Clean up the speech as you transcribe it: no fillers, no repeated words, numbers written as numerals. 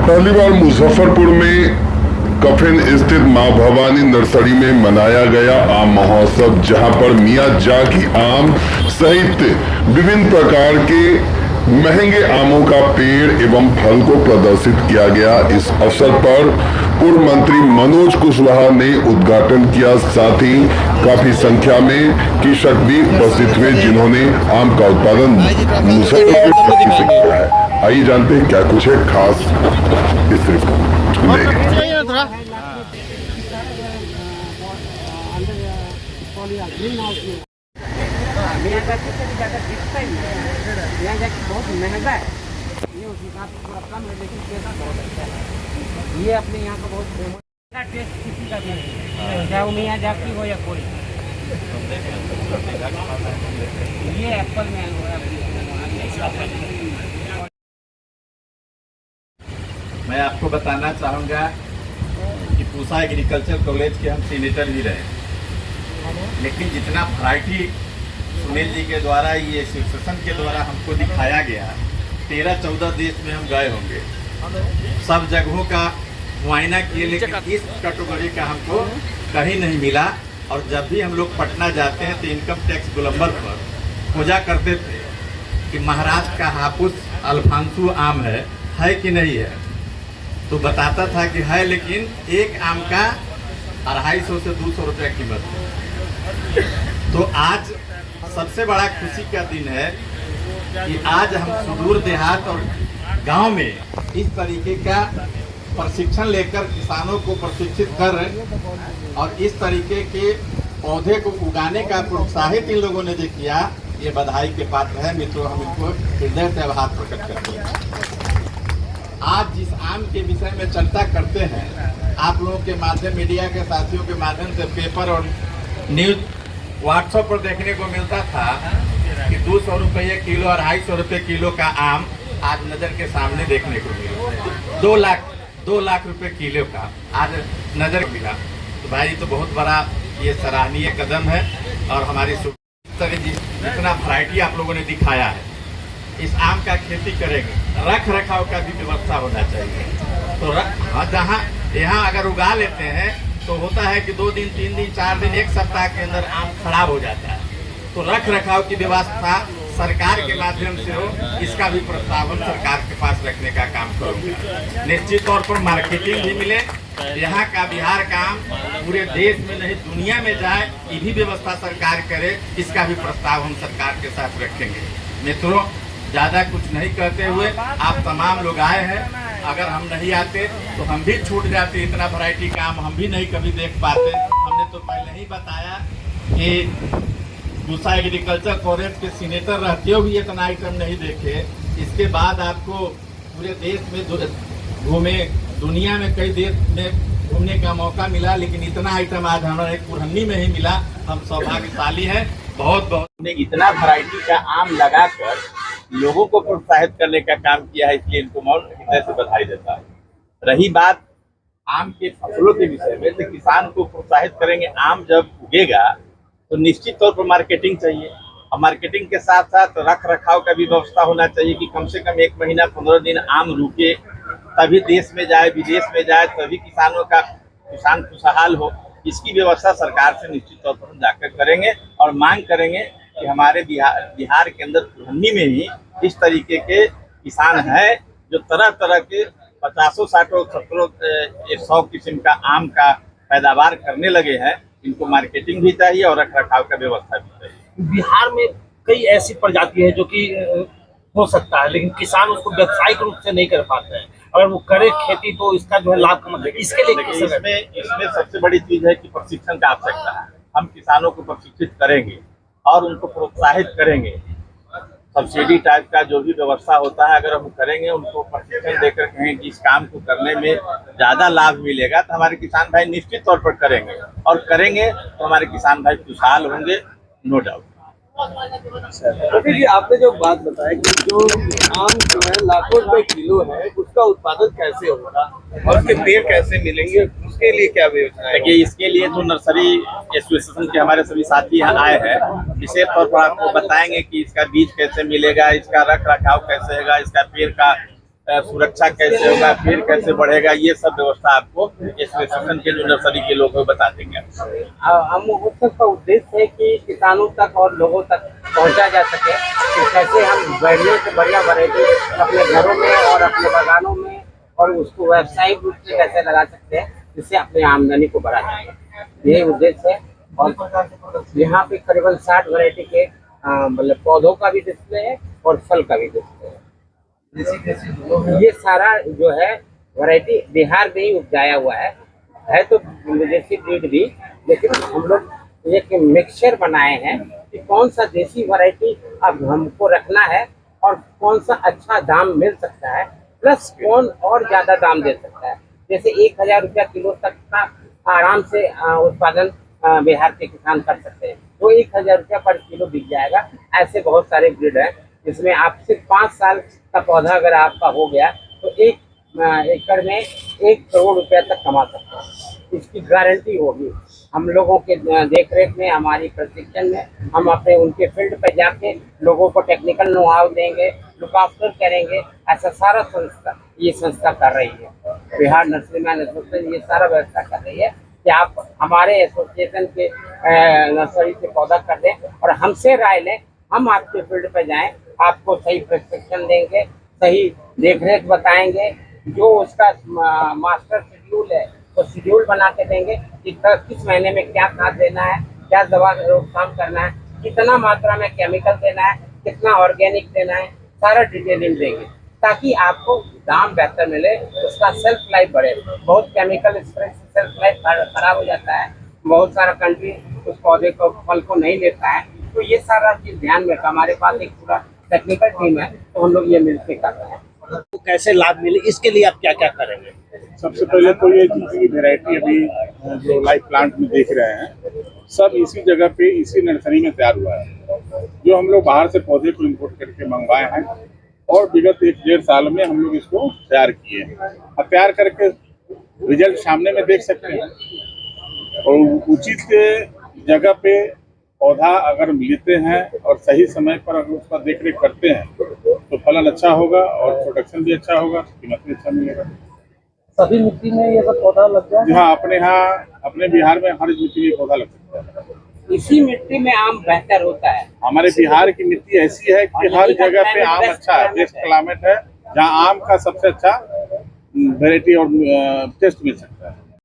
पहली बार मुजफ्फरपुर में कफिन स्थित मां भवानी नर्सरी में मनाया गया आम महोत्सव, जहां पर मियां जाकी आम सहित विभिन्न प्रकार के महंगे आमों का पेड़ एवं फल को प्रदर्शित किया गया। इस अवसर पर पूर्व मंत्री मनोज कुशवाहा ने उद्घाटन किया। साथ ही काफी संख्या में कृषक भी उपस्थित हुए, जिन्होंने आम का उत्पादन मुजफ्फरपुर से किया है। आइए जानते हैं क्या कुछ है खास इस रिपोर्ट में। बहुत महंगा है ये, उस हिसाब से थोड़ा कम है, लेकिन टेस्ट बहुत अच्छा है। ये अपने यहाँ का बहुत फेमस का टेस्ट किसी का भी नहीं, चाहे वो मियाँ जाकी हो या कोई। ये एप्पल मैंगो है। मैं आपको बताना चाहूँगा कि पूसा एग्रीकल्चर कॉलेज के हम सीनेटर भी रहे, लेकिन जितना वैरायटी सुनील जी के द्वारा ये एसोसिएशन के द्वारा हमको दिखाया गया, 13-14 देश में हम गए होंगे, सब जगहों का मुआयना किए, लेकिन इस कैटेगरी का हमको कहीं नहीं मिला। और जब भी हम लोग पटना जाते हैं तो इनकम टैक्स गोलंबर पर खोजा करते थे कि महाराष्ट्र का हापुस अल्फांसो आम है कि नहीं है, तो बताता था कि है, लेकिन एक आम का 250 से 200 रुपये कीमत है। तो आज सबसे बड़ा खुशी का दिन है कि आज हम सुदूर देहात और गांव में इस तरीके का प्रशिक्षण लेकर किसानों को प्रशिक्षित कर रहे हैं, और इस तरीके के पौधे को उगाने का प्रोत्साहित इन लोगों ने जो किया, ये बधाई के पात्र है। मित्रों, हम इनको हृदय से आभार प्रकट करते हैं। आज जिस आम के विषय में चर्चा करते हैं, आप लोगों के माध्यम, मीडिया के साथियों के माध्यम से पेपर और न्यूज व्हाट्सएप पर देखने को मिलता था कि 200 रुपये किलो और 250 रुपये किलो का आम आज नज़र के सामने देखने को मिला। 2 लाख रुपए किलो का आज नज़र मिला। तो भाई, तो बहुत बड़ा ये सराहनीय कदम है। और हमारी जितना वैरायटी आप लोगों ने दिखाया है, इस आम का खेती करेंगे, रख रखाव का भी व्यवस्था होना चाहिए। तो जहाँ यहाँ अगर उगा लेते हैं तो होता है कि 2 दिन 3 दिन 4 दिन 1 सप्ताह के अंदर आम खराब हो जाता है। तो रख रखाव की व्यवस्था सरकार के माध्यम से हो, इसका भी प्रस्ताव हम सरकार के पास रखने का काम करूँगा। निश्चित तौर पर मार्केटिंग भी मिले, यहाँ का बिहार का आम पूरे देश में नहीं दुनिया में जाए, ये भी व्यवस्था सरकार करे, इसका भी प्रस्ताव हम सरकार के साथ रखेंगे। मित्रों, ज़्यादा कुछ नहीं कहते हुए, आप तमाम लोग आए हैं, अगर हम नहीं आते तो हम भी छूट जाते, इतना वैरायटी का आम हम भी नहीं कभी देख पाते। हमने तो पहले ही बताया कि पूसा एग्रीकल्चर कॉलेज के सीनेटर रहते हुए भी इतना आइटम नहीं देखे। इसके बाद आपको पूरे देश में घूमे, दुनिया में कई देश में घूमने का मौका मिला, लेकिन इतना आइटम आज हमारे पुरहनी में ही मिला। हम सौभाग्यशाली हैं। बहुत बहुत इतना वैरायटी का आम लगाकर लोगों को प्रोत्साहित करने का काम किया है, इसलिए इनको मैं हृदय से बधाई देता है। रही बात आम के फसलों के विषय में, तो किसान को प्रोत्साहित करेंगे। आम जब उगेगा तो निश्चित तौर पर मार्केटिंग चाहिए, और मार्केटिंग के साथ साथ रख रखाव का भी व्यवस्था होना चाहिए कि कम से कम 1 महीना 15 दिन आम रुके, तभी देश में जाए, विदेश में जाए, तभी किसान खुशहाल हो। इसकी व्यवस्था सरकार से निश्चित तौर पर हम जाकर करेंगे और मांग करेंगे कि हमारे बिहार के अंदर पुरहनी में ही इस तरीके के किसान हैं जो तरह तरह के 50, 60, 70, 100 किस्म का आम का पैदावार करने लगे हैं। इनको मार्केटिंग भी चाहिए और रख रखाव का व्यवस्था भी चाहिए। बिहार में कई ऐसी प्रजाति है जो कि हो सकता है, लेकिन किसान उसको व्यावसायिक रूप से नहीं कर पाते हैं। अगर वो करे खेती तो इसका जो है लाभ का मतलब, इसके लिए इसमें सबसे बड़ी चीज है कि प्रशिक्षण का आवश्यकता है। हम किसानों को प्रशिक्षित करेंगे और उनको प्रोत्साहित करेंगे। सब्सिडी टाइप का जो भी व्यवस्था होता है, अगर हम करेंगे, उनको प्रशिक्षण देकर कहें कि इस काम को करने में ज़्यादा लाभ मिलेगा, तो हमारे किसान भाई निश्चित तौर पर करेंगे, और करेंगे तो हमारे किसान भाई खुशहाल होंगे, नो डाउट। रफी जी, आपने जो बात बताया कि जो आम जो है लाखों रुपए किलो है, उसका उत्पादन कैसे होगा और उसके पेड़ कैसे मिलेंगे, उसके लिए क्या व्यवस्था है? देखिए, इसके लिए तो नर्सरी एसोसिएशन के हमारे सभी साथी यहाँ आए हैं, विशेष तौर पर आपको बताएंगे कि इसका बीज कैसे मिलेगा, इसका रख रखाव कैसे होगा, इसका पेड़ का सुरक्षा कैसे होगा, पेड़ कैसे बढ़ेगा, ये सब व्यवस्था आपको एसोसिएशन के जो नर्सरी के लोग हैं बता देंगे। हम उत्सव का उद्देश्य है कि किसानों तक और लोगों तक पहुंचा जा सके कि कैसे हम बढ़िया से बढ़िया वैरायटी अपने घरों में और अपने बागानों में और उसको व्यावसायिक रूप से कैसे लगा सकते हैं जिससे अपनी आमदनी को बढ़ा सके, यही उद्देश्य है। और यहाँ पे करीबन 60 वैरायटी के मतलब पौधों का भी डिस्प्ले है और फल का भी डिस्प्ले है। ये सारा जो है वैरायटी बिहार में ही उपजाया हुआ है तो विदेशी ब्रीड भी, लेकिन हम लोग एक मिक्सचर बनाए हैं कि कौन सा देसी वैरायटी अब हमको रखना है और कौन सा अच्छा दाम मिल सकता है, प्लस कौन और ज़्यादा दाम दे सकता है। जैसे 1000 रुपया किलो तक का आराम से उत्पादन बिहार के किसान कर सकते हैं, तो 1000 रुपया पर किलो बिक जाएगा। ऐसे बहुत सारे ब्रीड हैं जिसमें आप सिर्फ 5 साल का पौधा अगर आपका हो गया तो 1 एकड़ में 1 करोड़ रुपया तक कमा सकते हैं। इसकी गारंटी होगी। हम लोगों के देख रेख में, हमारी प्रशिक्षण में, हम अपने उनके फील्ड पे जाके लोगों को टेक्निकल नो हाउ देंगे, लुक आफ्टर करेंगे। ऐसा सारा ये संस्था कर रही है। बिहार नर्सरीमैन एसोसिएशन ये सारा व्यवस्था कर रही है कि आप हमारे एसोसिएशन के नर्सरी से पौधा कर दें और हमसे राय लें, हम आपके फील्ड पे जाएं, आपको सही प्रशिक्षण देंगे, सही देखरेख बताएंगे, जो उसका मास्टर शेड्यूल है तो शेड्यूल बना के देंगे कि किस महीने में क्या खाद देना है, क्या दवा रोकथाम करना है, कितना मात्रा में केमिकल देना है, कितना ऑर्गेनिक देना है, सारा डिटेलिंग देंगे ताकि आपको दाम बेहतर मिले, उसका सेल्फ लाइफ बढ़े। बहुत केमिकल स्प्रे से सेल्फ लाइफ खराब हो जाता है, बहुत सारा कंट्री उस पौधे को फल को नहीं लेता है, तो ये सारा चीज़ ध्यान में रखा। हमारे पास एक पूरा टेक्निकल टीम है तो हम लोग ये मिलकर कर रहे हैं। तो कैसे लाभ मिले, इसके लिए आप क्या क्या करेंगे? सबसे पहले तो ये जितनी वैरायटी अभी जो लाइव प्लांट में देख रहे हैं सब इसी जगह पे इसी नर्सरी में तैयार हुआ है, जो हम लोग बाहर से पौधे को इम्पोर्ट करके मंगवाए हैं और विगत 1-1.5 साल में हम लोग इसको तैयार किए हैं। अब तैयार करके रिजल्ट सामने में देख सकते हैं और उचित जगह पे पौधा अगर लेते हैं और सही समय पर अगर उसका देख रेख करते हैं तो फलन अच्छा होगा और प्रोडक्शन भी अच्छा होगा, कीमत भी अच्छा मिलेगा। सभी मिट्टी में ये सब पौधा लग जाए? हाँ, अपने बिहार में हर मिट्टी में पौधा लग सकता है। इसी मिट्टी में आम बेहतर होता है। हमारे बिहार की मिट्टी ऐसी है कि हर जगह पे आम अच्छा है, बेस्ट क्लाइमेट है, जहाँ आम का सबसे अच्छा वैरायटी और टेस्ट मिल सकता है।